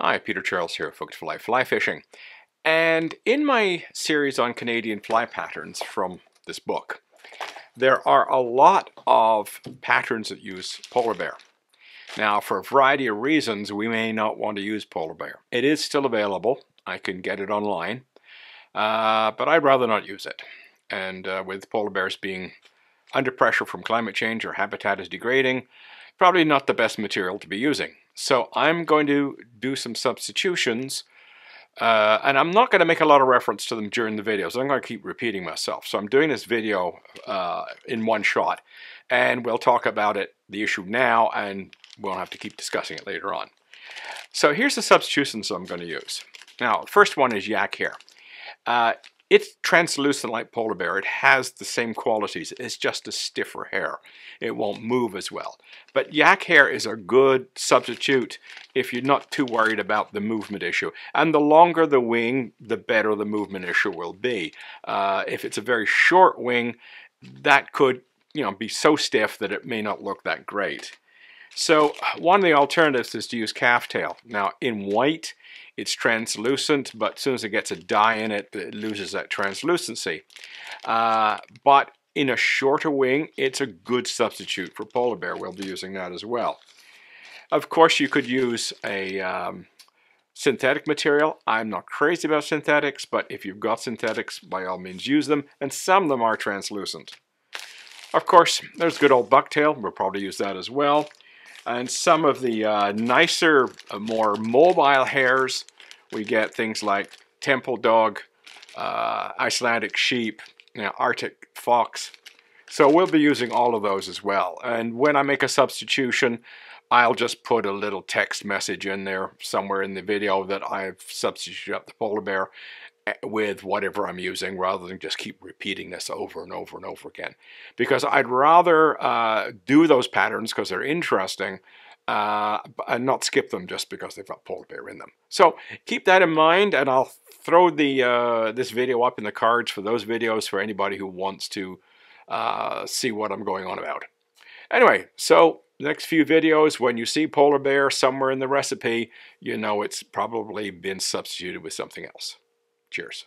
Hi, Peter Charles here, Focus for Life Fly Fishing. And in my series on Canadian fly patterns from this book, there are a lot of patterns that use polar bear. Now, for a variety of reasons, we may not want to use polar bear. It is still available. I can get it online, but I'd rather not use it. And with polar bears being under pressure from climate change or habitat is degrading, probably not the best material to be using. So I'm going to do some substitutions, and I'm not going to make a lot of reference to them during the videos. I'm going to keep repeating myself. So I'm doing this video in one shot, and we'll talk about the issue now, and we'll have to keep discussing it later on. So here's the substitutions I'm going to use. Now, the first one is yak hair. It's translucent like polar bear. It has the same qualities. It's just a stiffer hair. It won't move as well. But yak hair is a good substitute if you're not too worried about the movement issue. And the longer the wing, the better the movement issue will be. If it's a very short wing, that could, be so stiff that it may not look that great. So one of the alternatives is to use calf tail. Now in white, it's translucent, but as soon as it gets a dye in it, it loses that translucency. But in a shorter wing, it's a good substitute for polar bear. We'll be using that as well. Of course, you could use a synthetic material. I'm not crazy about synthetics, but if you've got synthetics, by all means use them, and some of them are translucent. Of course, there's good old bucktail. We'll probably use that as well. And some of the nicer, more mobile hairs, we get things like temple dog, Icelandic sheep, Arctic fox. So we'll be using all of those as well. And when I make a substitution, I'll just put a little text message in there somewhere in the video that I've substituted up the polar bear with whatever I'm using, rather than just keep repeating this over and over and over again. Because I'd rather do those patterns because they're interesting and not skip them just because they've got polar bear in them. So keep that in mind, and I'll throw this video up in the cards for those videos for anybody who wants to see what I'm going on about. Anyway, so next few videos, when you see polar bear somewhere in the recipe, you know it's probably been substituted with something else. Cheers.